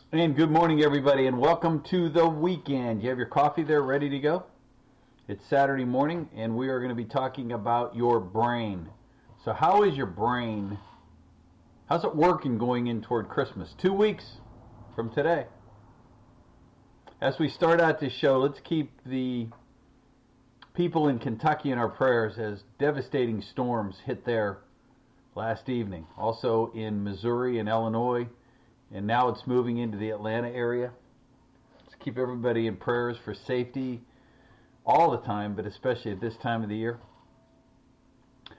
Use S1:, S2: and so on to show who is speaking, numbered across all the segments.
S1: And good morning, everybody, and welcome to the weekend. You have your coffee there ready to go? It's Saturday morning, and we are going to be talking about your brain. So how is your brain? How's it working going in toward Christmas? 2 weeks from today. As we start out this show, let's keep the people in Kentucky in our prayers as devastating storms hit there last evening. Also in Missouri and Illinois. And now it's moving into the Atlanta area. Let's keep everybody in prayers for safety all the time, but especially at this time of the year.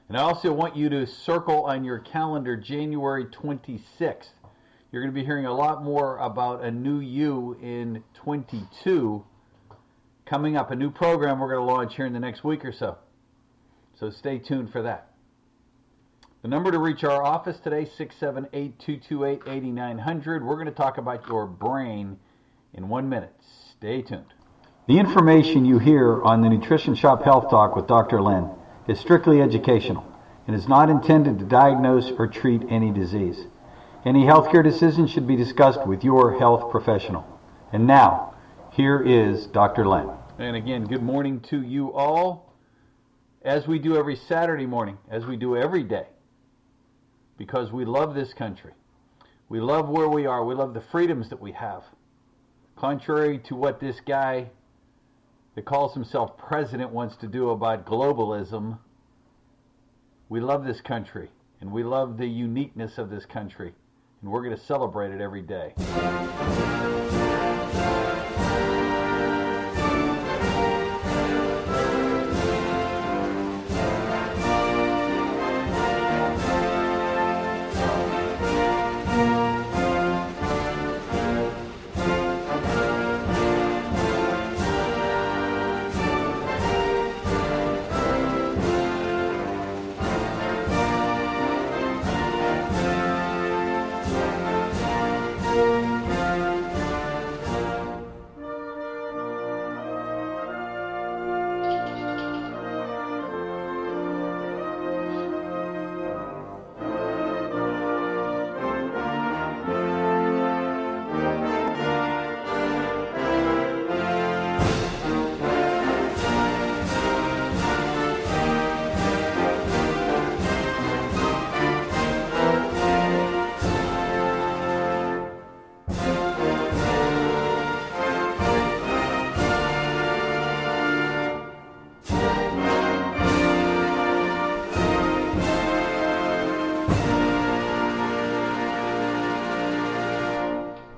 S1: And I also want you to circle on your calendar January 26th. You're going to be hearing a lot more about a new you in 22 coming up. A new program we're going to launch here in the next week or so. So stay tuned for that. The number to reach our office today, 678-228-8900. We're going to talk about your brain in 1 minute. Stay tuned. The information you hear on the Nutrition Shop Health Talk with Dr. Len is strictly educational and is not intended to diagnose or treat any disease. Any healthcare decision should be discussed with your health professional. And now, here is Dr. Len. And again, good morning to you all. As we do every Saturday morning, as we do every day, because we love this country. We love where we are. We love the freedoms that we have. Contrary to what this guy that calls himself president wants to do about globalism, we love this country, and we love the uniqueness of this country, and we're going to celebrate it every day.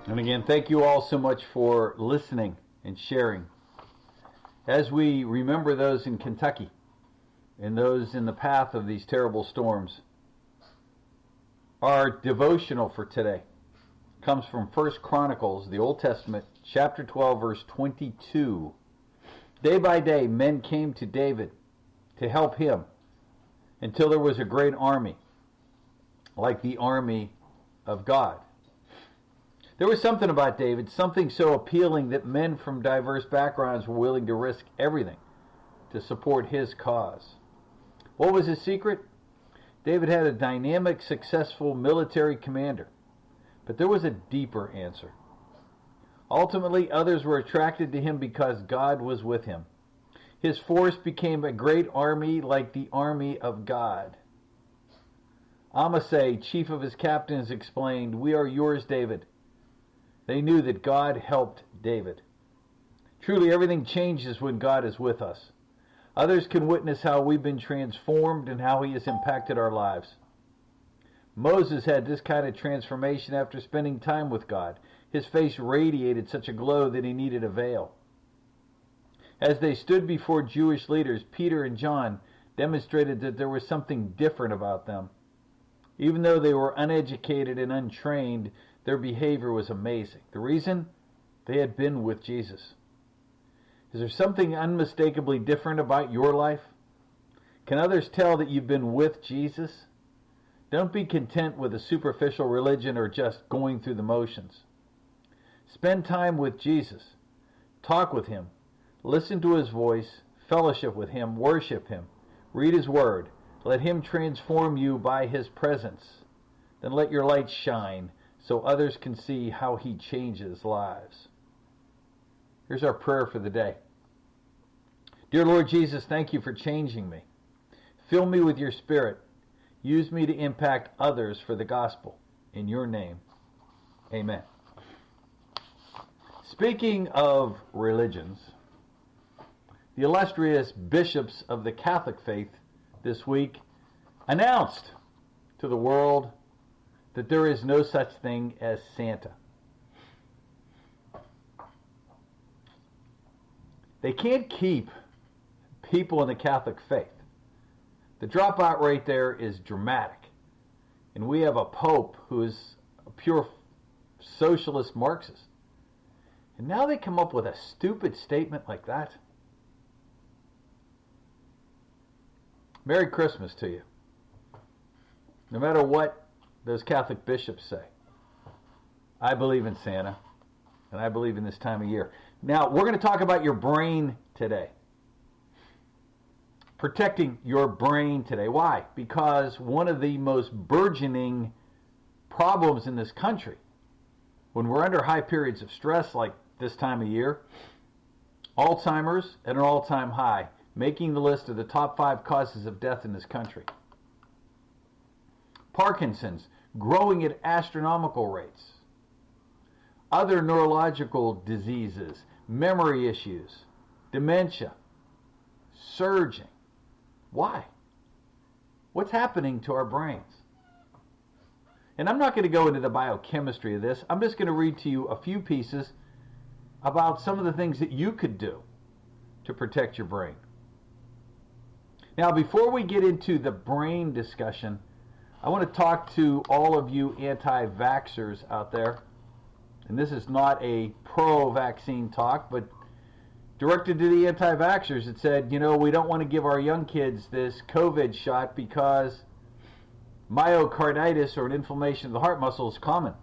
S1: And again, thank you all so much for listening and sharing. As we remember those in Kentucky and those in the path of these terrible storms, our devotional for today comes from 1 Chronicles, the Old Testament, chapter 12, verse 22. Day by day, men came to David to help him until there was a great army, like the army of God. There was something about David, something so appealing that men from diverse backgrounds were willing to risk everything to support his cause. What was his secret? David had a dynamic, successful military commander, but there was a deeper answer. Ultimately, others were attracted to him because God was with him. His force became a great army like the army of God. Amasai, chief of his captains, explained, "We are yours, David." They knew that God helped David. Truly, everything changes when God is with us. Others can witness how we've been transformed and how he has impacted our lives. Moses had this kind of transformation after spending time with God. His face radiated such a glow that he needed a veil. As they stood before Jewish leaders, Peter and John demonstrated that there was something different about them. Even though they were uneducated and untrained, their behavior was amazing. The reason? They had been with Jesus. Is there something unmistakably different about your life? Can others tell that you've been with Jesus? Don't be content with a superficial religion or just going through the motions. Spend time with Jesus. Talk with him. Listen to his voice. Fellowship with him. Worship him. Read his word. Let him transform you by his presence. Then let your light shine so others can see how he changes lives. Here's our prayer for the day. Dear Lord Jesus, thank you for changing me. Fill me with your Spirit. Use me to impact others for the gospel. In your name, amen. Speaking of religions, the illustrious bishops of the Catholic faith this week announced to the world that there is no such thing as Santa. They can't keep people in the Catholic faith. The dropout rate there is dramatic. And we have a pope who is a pure socialist Marxist. And now they come up with a stupid statement like that. Merry Christmas to you. No matter what those Catholic bishops say, I believe in Santa, and I believe in this time of year. Now, we're going to talk about your brain today. Protecting your brain today. Why? Because one of the most burgeoning problems in this country, when we're under high periods of stress like this time of year, Alzheimer's at an all-time high, making the list of the top 5 causes of death in this country. Parkinson's growing at astronomical rates. Other neurological diseases, memory issues, dementia, surging. Why? What's happening to our brains? And I'm not going to go into the biochemistry of this. I'm just going to read to you a few pieces about some of the things that you could do to protect your brain. Now, before we get into the brain discussion, I want to talk to all of you anti-vaxxers out there. And this is not a pro-vaccine talk, but directed to the anti-vaxxers. It said, we don't want to give our young kids this COVID shot because myocarditis, or an inflammation of the heart muscle, is common.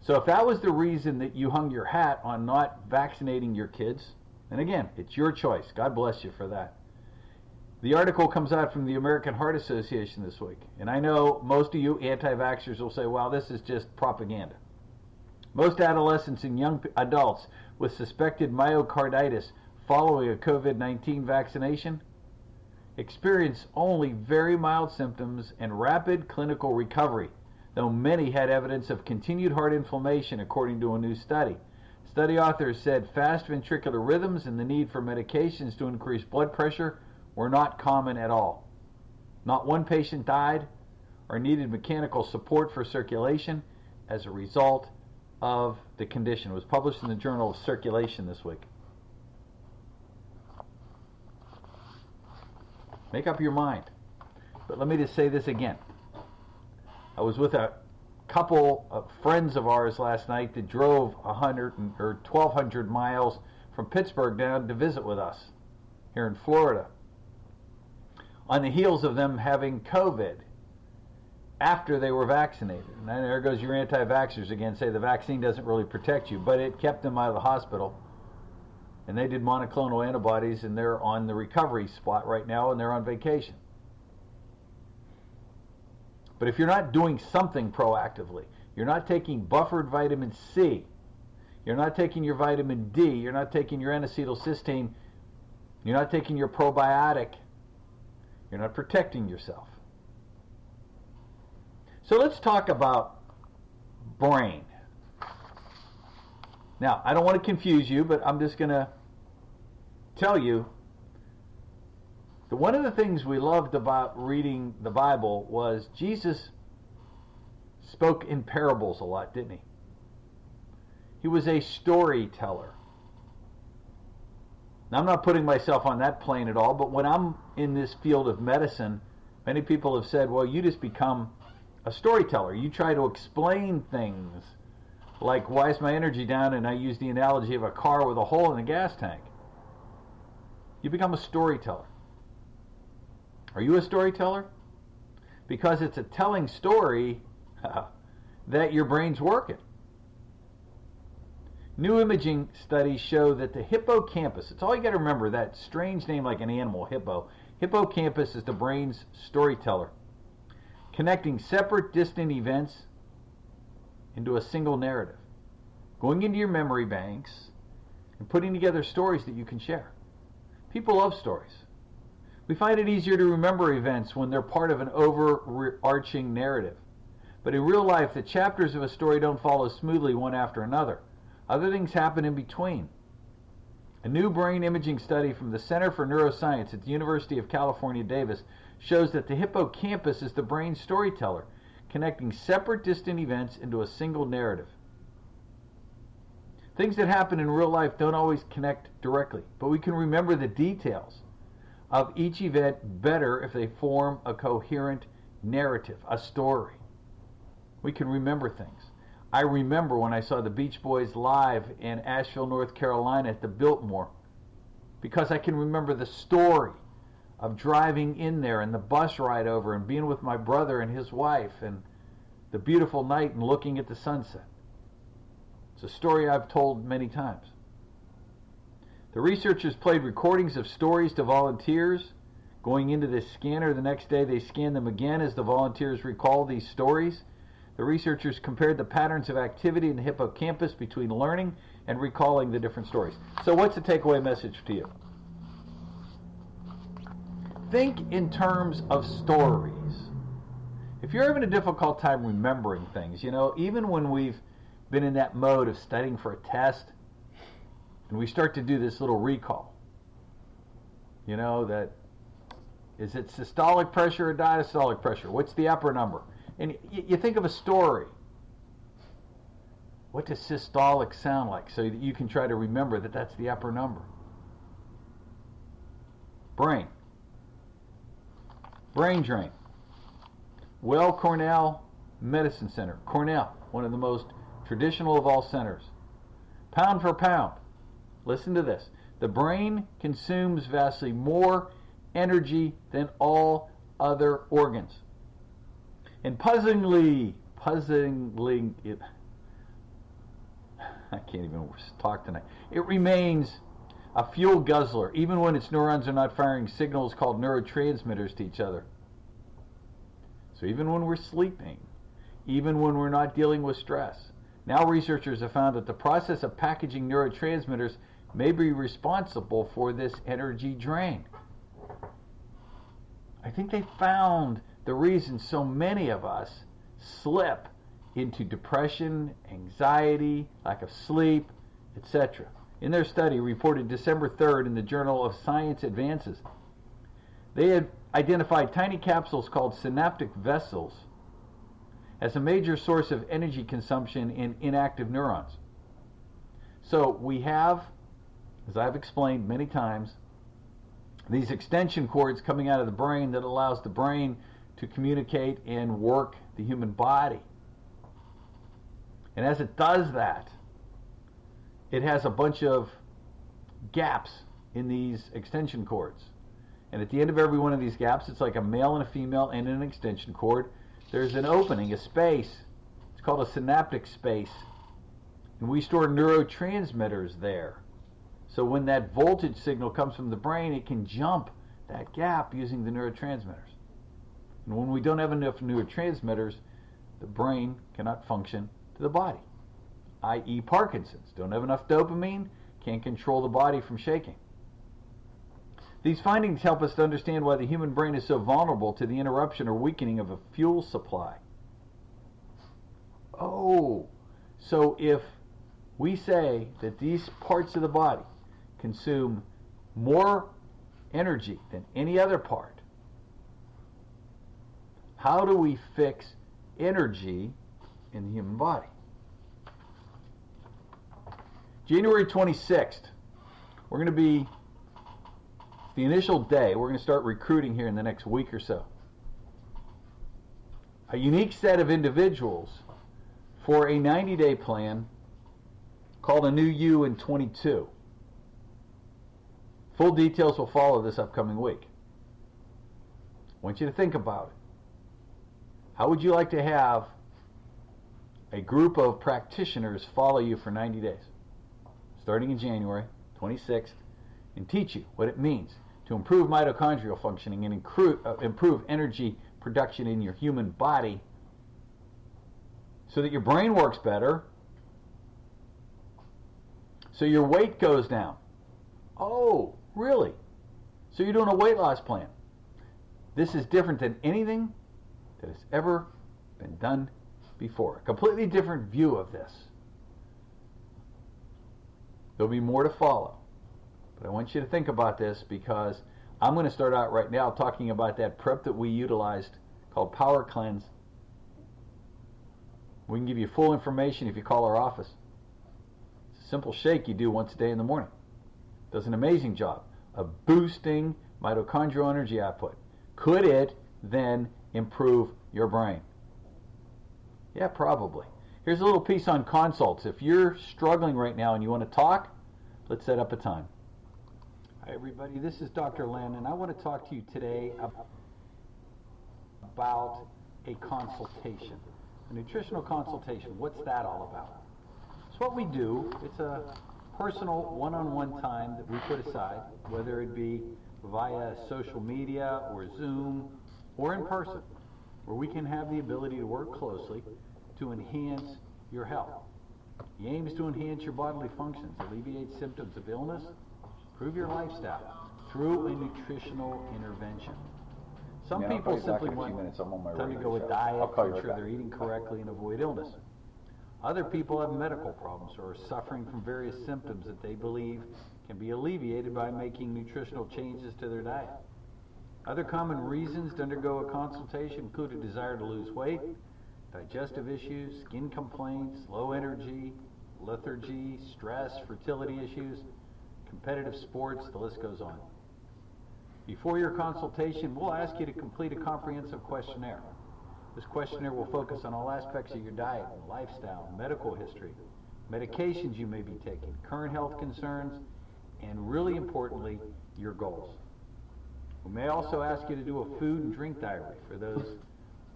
S1: So if that was the reason that you hung your hat on not vaccinating your kids, and again, it's your choice. God bless you for that. The article comes out from the American Heart Association this week. And I know most of you anti-vaxxers will say, well, this is just propaganda. Most adolescents and young adults with suspected myocarditis following a COVID-19 vaccination experience only very mild symptoms and rapid clinical recovery, though many had evidence of continued heart inflammation, according to a new study. Study authors said fast ventricular rhythms and the need for medications to increase blood pressure were not common at all. Not one patient died or needed mechanical support for circulation as a result of the condition. It was published in the Journal of Circulation this week. Make up your mind. But let me just say this again. I was with a couple of friends of ours last night that drove 1,200 miles from Pittsburgh down to visit with us here in Florida, on the heels of them having COVID after they were vaccinated. And then there goes your anti-vaxxers again, say the vaccine doesn't really protect you, but it kept them out of the hospital. And they did monoclonal antibodies, and they're on the recovery spot right now, and they're on vacation. But if you're not doing something proactively, you're not taking buffered vitamin C, you're not taking your vitamin D, you're not taking your N-acetylcysteine, you're not taking your probiotic, you're not protecting yourself. So let's talk about brain. Now, I don't want to confuse you, but I'm just going to tell you that one of the things we loved about reading the Bible was Jesus spoke in parables a lot, didn't he? He was a storyteller. Now, I'm not putting myself on that plane at all, but when I'm in this field of medicine, many people have said, well, you just become a storyteller. You try to explain things like, why is my energy down? And I use the analogy of a car with a hole in the gas tank. You become a storyteller. Are you a storyteller? Because it's a telling story that your brain's working. New imaging studies show that the hippocampus, it's all you got to remember, that strange name like an animal, hippocampus is the brain's storyteller, connecting separate, distant events into a single narrative, going into your memory banks and putting together stories that you can share. People love stories. We find it easier to remember events when they're part of an overarching narrative. But in real life, the chapters of a story don't follow smoothly one after another. Other things happen in between. A new brain imaging study from the Center for Neuroscience at the University of California, Davis, shows that the hippocampus is the brain's storyteller, connecting separate, distant events into a single narrative. Things that happen in real life don't always connect directly, but we can remember the details of each event better if they form a coherent narrative, a story. We can remember things. I remember when I saw the Beach Boys live in Asheville, North Carolina at the Biltmore, because I can remember the story of driving in there and the bus ride over and being with my brother and his wife and the beautiful night and looking at the sunset. It's a story I've told many times. The researchers played recordings of stories to volunteers. Going into this scanner the next day, they scanned them again as the volunteers recalled these stories. The researchers compared the patterns of activity in the hippocampus between learning and recalling the different stories. So what's the takeaway message to you? Think in terms of stories. If you're having a difficult time remembering things, even when we've been in that mode of studying for a test, and we start to do this little recall, that is it systolic pressure or diastolic pressure? What's the upper number? And you think of a story. What does systolic sound like? So that you can try to remember that that's the upper number. Brain drain. Well, Cornell Medicine Center. Cornell, one of the most traditional of all centers. Pound for pound. Listen to this. The brain consumes vastly more energy than all other organs. And puzzlingly, I can't even talk tonight. It remains a fuel guzzler, even when its neurons are not firing signals called neurotransmitters to each other. So even when we're sleeping, even when we're not dealing with stress, now researchers have found that the process of packaging neurotransmitters may be responsible for this energy drain. I think they found the reason so many of us slip into depression, anxiety, lack of sleep, etc. In their study reported December 3rd in the Journal of Science Advances, they had identified tiny capsules called synaptic vessels as a major source of energy consumption in inactive neurons. So we have, as I've explained many times, these extension cords coming out of the brain that allows the brain to communicate and work the human body. And as it does that, it has a bunch of gaps in these extension cords. And at the end of every one of these gaps, it's like a male and a female and an extension cord. There's an opening, a space. It's called a synaptic space. And we store neurotransmitters there. So when that voltage signal comes from the brain, it can jump that gap using the neurotransmitters. And when we don't have enough neurotransmitters, the brain cannot function to the body, i.e. Parkinson's. Don't have enough dopamine, can't control the body from shaking. These findings help us to understand why the human brain is so vulnerable to the interruption or weakening of a fuel supply. Oh, so if we say that these parts of the body consume more energy than any other part, how do we fix energy in the human body? January 26th, we're going to be the initial day. We're going to start recruiting here in the next week or so. A unique set of individuals for a 90-day plan called A New You in 22. Full details will follow this upcoming week. I want you to think about it. How would you like to have a group of practitioners follow you for 90 days, starting in January 26th, and teach you what it means to improve mitochondrial functioning and improve energy production in your human body so that your brain works better, so your weight goes down. Oh, really? So you're doing a weight loss plan. This is different than anything that has ever been done before. A completely different view of this. There'll be more to follow. But I want you to think about this, because I'm going to start out right now talking about that prep that we utilized called Power Cleanse. We can give you full information if you call our office. It's a simple shake you do once a day in the morning. Does an amazing job of boosting mitochondrial energy output. Could it then improve your brain? Yeah, probably. Here's a little piece on consults. If you're struggling right now and you want to talk, let's set up a time. Hi everybody, this is Dr. Len, and I want to talk to you today about a consultation, a nutritional consultation. What's that all about? It's what we do. It's a personal one-on-one time that we put aside, whether it be via social media or Zoom or in person, where we can have the ability to work closely to enhance your health. The aim is to enhance your bodily functions, alleviate symptoms of illness, improve your lifestyle through a nutritional intervention. Some people simply want time to go with diet, ensure they're eating correctly and avoid illness. Other people have medical problems or are suffering from various symptoms that they believe can be alleviated by making nutritional changes to their diet. Other common reasons to undergo a consultation include a desire to lose weight, digestive issues, skin complaints, low energy, lethargy, stress, fertility issues, competitive sports, the list goes on. Before your consultation, we'll ask you to complete a comprehensive questionnaire. This questionnaire will focus on all aspects of your diet, lifestyle, medical history, medications you may be taking, current health concerns, and really importantly, your goals. We may also ask you to do a food and drink diary for those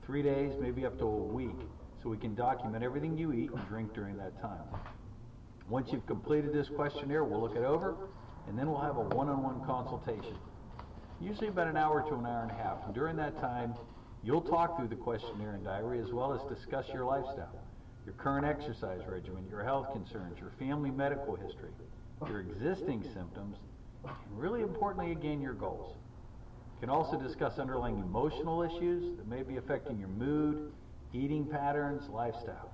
S1: 3 days, maybe up to a week, so we can document everything you eat and drink during that time. Once you've completed this questionnaire, we'll look it over, and then we'll have a one-on-one consultation, usually about an hour to an hour and a half. And during that time, you'll talk through the questionnaire and diary as well as discuss your lifestyle, your current exercise regimen, your health concerns, your family medical history, your existing symptoms, and really importantly, again, your goals. You can also discuss underlying emotional issues that may be affecting your mood, eating patterns, lifestyle.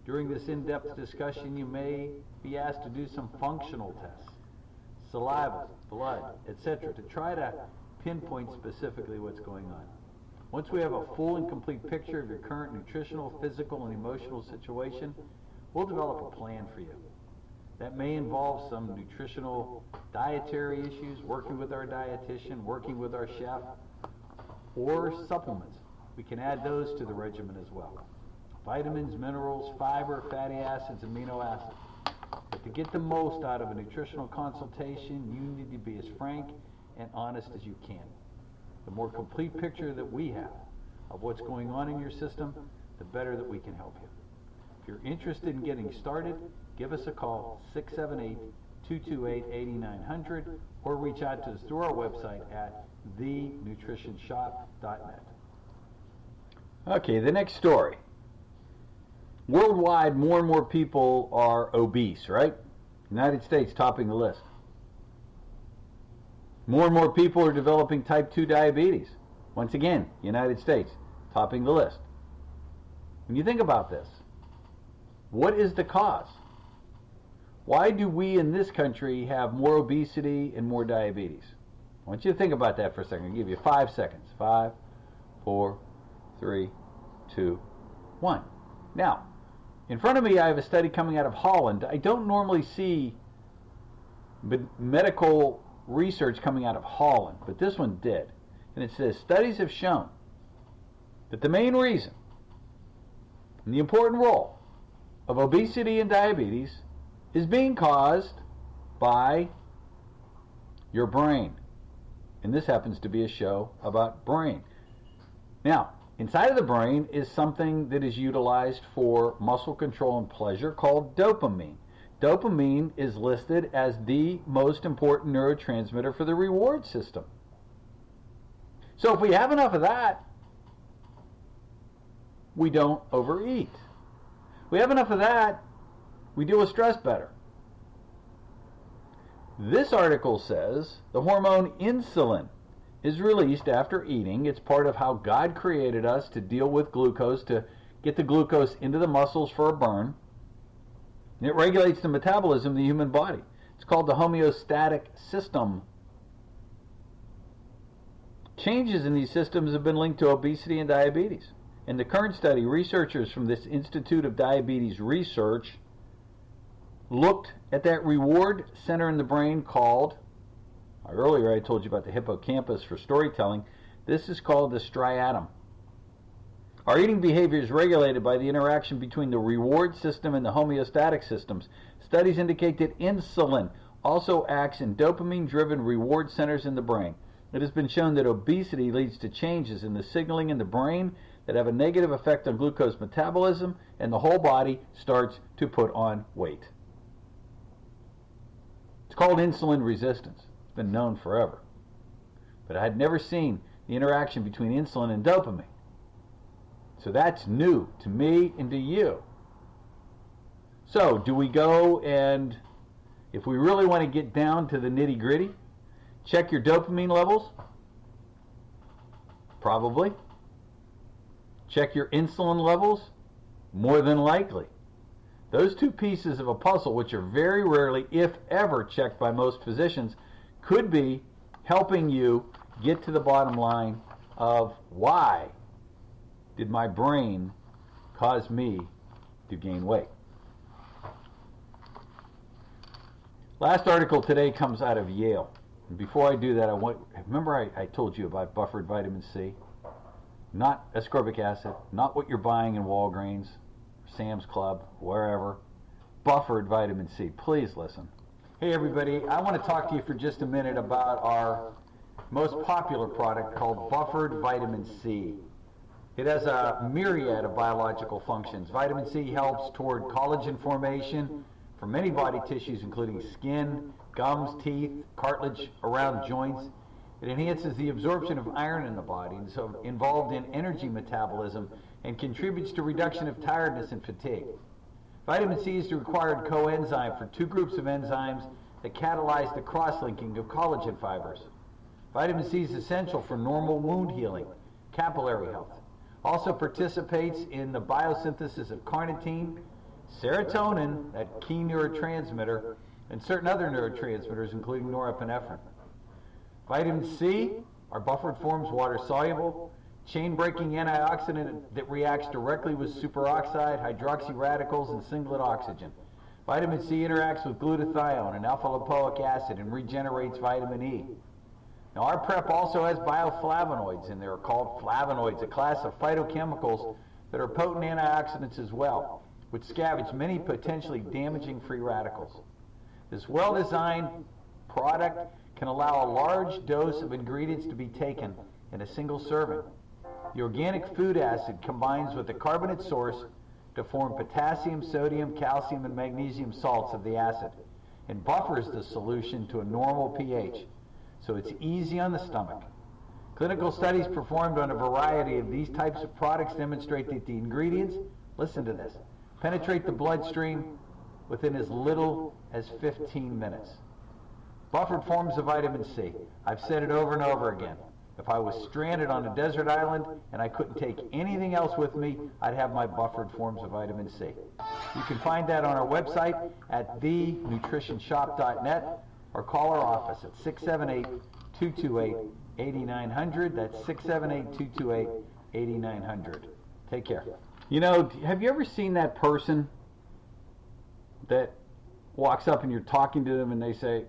S1: During this in-depth discussion, you may be asked to do some functional tests, saliva, blood, etc., to try to pinpoint specifically what's going on. Once we have a full and complete picture of your current nutritional, physical, and emotional situation, we'll develop a plan for you. That may involve some nutritional dietary issues, working with our dietitian, working with our chef, or supplements. We can add those to the regimen as well. Vitamins, minerals, fiber, fatty acids, amino acids. But to get the most out of a nutritional consultation, you need to be as frank and honest as you can. The more complete picture that we have of what's going on in your system, the better that we can help you. If you're interested in getting started, give us a call, 678-228-8900, or reach out to us through our website at thenutritionshop.net. Okay, the next story. Worldwide, more and more people are obese, right? United States topping the list. More and more people are developing type 2 diabetes. Once again, United States topping the list. When you think about this, what is the cause? Why do we in this country have more obesity and more diabetes? I want you to think about that for a second. I'll give you 5 seconds. 5, 4, 3, 2, 1. Now, in front of me I have a study coming out of Holland. I don't normally see medical research coming out of Holland, but this one did. And it says, studies have shown that the main reason and the important role of obesity and diabetes is being caused by your brain. And this happens to be a show about brain. Now, inside of the brain is something that is utilized for muscle control and pleasure called dopamine. Dopamine is listed as the most important neurotransmitter for the reward system. So if we have enough of that, we don't overeat. We have enough of that, we deal with stress better. This article says the hormone insulin is released after eating. It's part of how God created us to deal with glucose, to get the glucose into the muscles for a burn. And it regulates the metabolism of the human body. It's called the homeostatic system. Changes in these systems have been linked to obesity and diabetes. In the current study, researchers from this Institute of Diabetes Research looked at that reward center in the brain called, earlier I told you about the hippocampus for storytelling, this is called the striatum. Our eating behavior is regulated by the interaction between the reward system and the homeostatic systems. Studies indicate that insulin also acts in dopamine-driven reward centers in the brain. It has been shown that obesity leads to changes in the signaling in the brain that have a negative effect on glucose metabolism, and the whole body starts to put on weight. It's called insulin resistance. It's been known forever. But I had never seen the interaction between insulin and dopamine. So that's new to me and to you. So, do we go and, if we really want to get down to the nitty-gritty, check your dopamine levels? Probably. Check your insulin levels? More than likely. Those two pieces of a puzzle, which are very rarely, if ever, checked by most physicians, could be helping you get to the bottom line of why did my brain cause me to gain weight. Last article today comes out of Yale. And before I do that, remember I told you about buffered vitamin C? Not ascorbic acid, not what you're buying in Walgreens, Sam's Club, wherever. Buffered vitamin C. Please listen. Hey everybody, I want to talk to you for just a minute about our most popular product called buffered vitamin C. It has a myriad of biological functions. Vitamin C helps toward collagen formation for many body tissues, including skin, gums, teeth, cartilage around joints. It enhances the absorption of iron in the body and so involved in energy metabolism and contributes to reduction of tiredness and fatigue. Vitamin C is the required coenzyme for two groups of enzymes that catalyze the cross-linking of collagen fibers. Vitamin C is essential for normal wound healing, capillary health. Also participates in the biosynthesis of carnitine, serotonin, that key neurotransmitter, and certain other neurotransmitters, including norepinephrine. Vitamin C, our buffered forms, water-soluble, chain-breaking antioxidant that reacts directly with superoxide, hydroxy radicals, and singlet oxygen. Vitamin C interacts with glutathione and alpha-lipoic acid and regenerates vitamin E. Now, our prep also has bioflavonoids in there, called flavonoids, a class of phytochemicals that are potent antioxidants as well, which scavenge many potentially damaging free radicals. This well-designed product can allow a large dose of ingredients to be taken in a single serving. The organic food acid combines with the carbonate source to form potassium, sodium, calcium, and magnesium salts of the acid and buffers the solution to a normal pH, so it's easy on the stomach. Clinical studies performed on a variety of these types of products demonstrate that the ingredients, listen to this, penetrate the bloodstream within as little as 15 minutes. Buffered forms of vitamin C. I've said it over and over again. If I was stranded on a desert island and I couldn't take anything else with me, I'd have my buffered forms of vitamin C. You can find that on our website at thenutritionshop.net or call our office at 678-228-8900. That's 678-228-8900. Take care. You know, have you ever seen that person that walks up and you're talking to them and they say,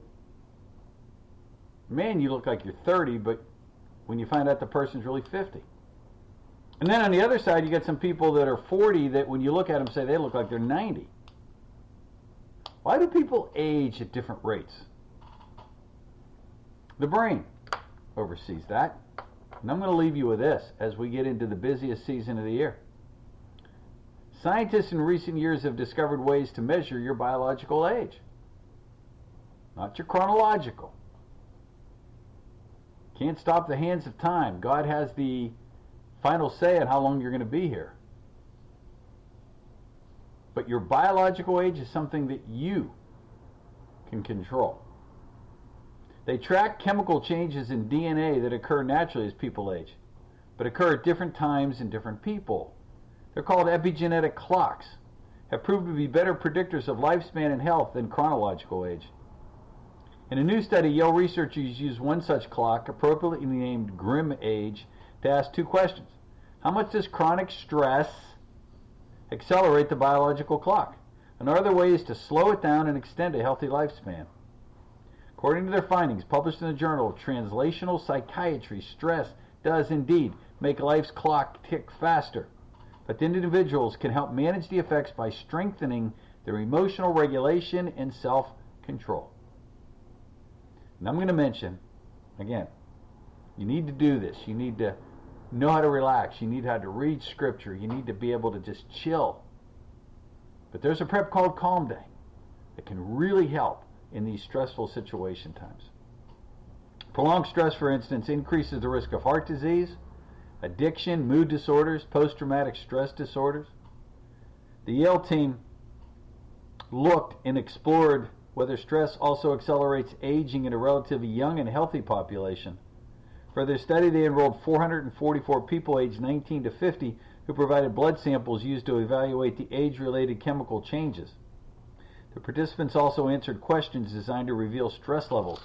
S1: man, you look like you're 30, but when you find out the person's really 50. And then on the other side, you get some people that are 40 that when you look at them say they look like they're 90. Why do people age at different rates? The brain oversees that. And I'm going to leave you with this as we get into the busiest season of the year. Scientists in recent years have discovered ways to measure your biological age, not your chronological. Can't stop the hands of time. God has the final say on how long you're going to be here. But your biological age is something that you can control. They track chemical changes in DNA that occur naturally as people age, but occur at different times in different people. They're called epigenetic clocks, have proved to be better predictors of lifespan and health than chronological age. In a new study, Yale researchers used one such clock, appropriately named Grim Age, to ask two questions. How much does chronic stress accelerate the biological clock? And are there ways to slow it down and extend a healthy lifespan? According to their findings, published in the journal of Translational Psychiatry, stress does indeed make life's clock tick faster. But the individuals can help manage the effects by strengthening their emotional regulation and self-control. And I'm going to mention, again, you need to do this. You need to know how to relax. You need how to read scripture. You need to be able to just chill. But there's a prep called Calm Day that can really help in these stressful situation times. Prolonged stress, for instance, increases the risk of heart disease, addiction, mood disorders, post-traumatic stress disorders. The Yale team looked and explored whether stress also accelerates aging in a relatively young and healthy population. For their study, they enrolled 444 people aged 19 to 50 who provided blood samples used to evaluate the age-related chemical changes. The participants also answered questions designed to reveal stress levels.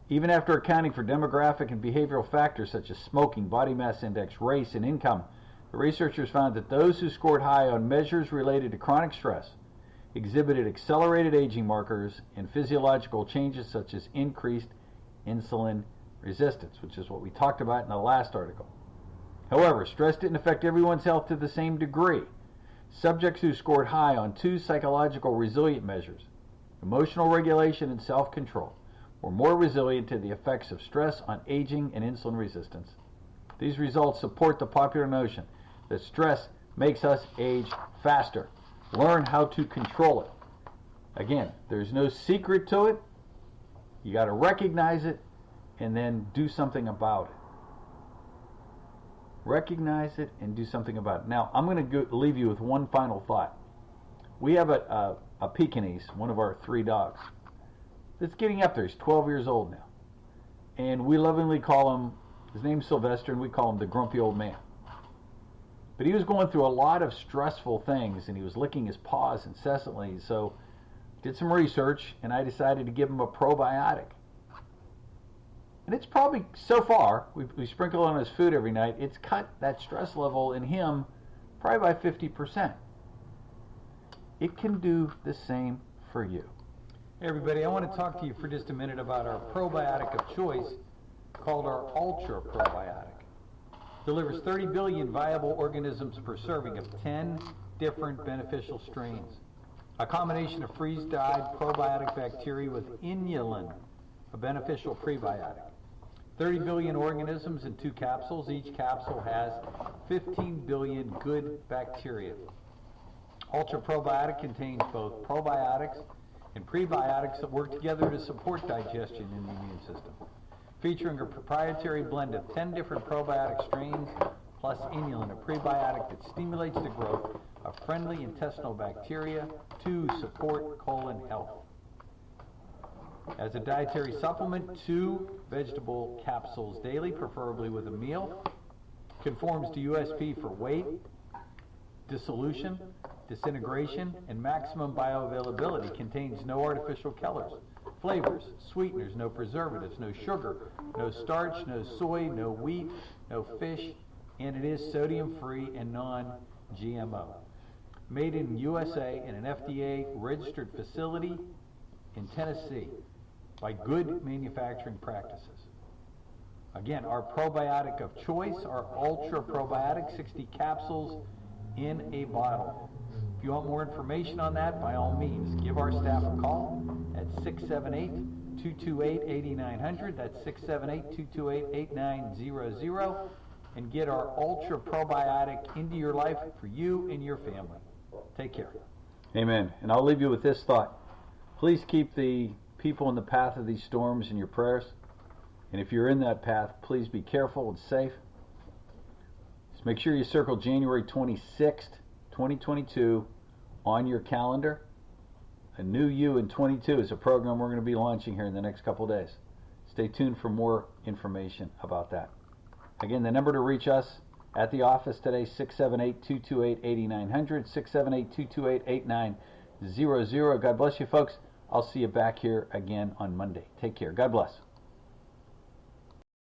S1: Even after accounting for demographic and behavioral factors such as smoking, body mass index, race, and income, the researchers found that those who scored high on measures related to chronic stress exhibited accelerated aging markers and physiological changes such as increased insulin resistance, which is what we talked about in the last article. However, stress didn't affect everyone's health to the same degree. Subjects who scored high on two psychological resilient measures, emotional regulation and self-control, were more resilient to the effects of stress on aging and insulin resistance. These results support the popular notion that stress makes us age faster. Learn how to control it. Again, there's no secret to it. You got to recognize it and then do something about it. Recognize it and do something about it. Now, I'm going to leave you with one final thought. We have a Pekingese, one of our 3 dogs, that's getting up there. He's 12 years old now. And we lovingly call him, his name's Sylvester, and we call him the grumpy old man. But he was going through a lot of stressful things, and he was licking his paws incessantly. So did some research, and I decided to give him a probiotic. And it's probably, so far, we sprinkle it on his food every night, it's cut that stress level in him probably by 50%. It can do the same for you. Hey everybody, I want to talk to you for just a minute about our probiotic of choice called our Ultra Probiotic. Delivers 30 billion viable organisms per serving of 10 different beneficial strains. A combination of freeze-dried probiotic bacteria with inulin, a beneficial prebiotic. 30 billion organisms in 2 capsules. Each capsule has 15 billion good bacteria. Ultra Probiotic contains both probiotics and prebiotics that work together to support digestion in the immune system. Featuring a proprietary blend of 10 different probiotic strains plus inulin, a prebiotic that stimulates the growth of friendly intestinal bacteria to support colon health. As a dietary supplement, 2 vegetable capsules daily, preferably with a meal. Conforms to USP for weight, dissolution, disintegration, and maximum bioavailability. Contains no artificial colors, flavors, sweeteners, no preservatives, no sugar, no starch, no soy, no wheat, no fish, and it is sodium-free and non-GMO. Made in USA in an FDA-registered facility in Tennessee by good manufacturing practices. Again, our probiotic of choice, our Ultra Probiotic, 60 capsules in a bottle. If you want more information on that, by all means, give our staff a call at 678-228-8900. That's 678-228-8900. And get our Ultra Probiotic into your life for you and your family. Take care. Amen. And I'll leave you with this thought. Please keep the people in the path of these storms in your prayers. And if you're in that path, please be careful and safe. Just make sure you circle January 26th, 2022 on your calendar. A New You in 22 is a program we're going to be launching here in the next couple days. Stay tuned for more information about that. Again, the number to reach us at the office today, 678-228-8900, 678-228-8900. God bless you, folks. I'll see you back here again on Monday. Take care. God bless.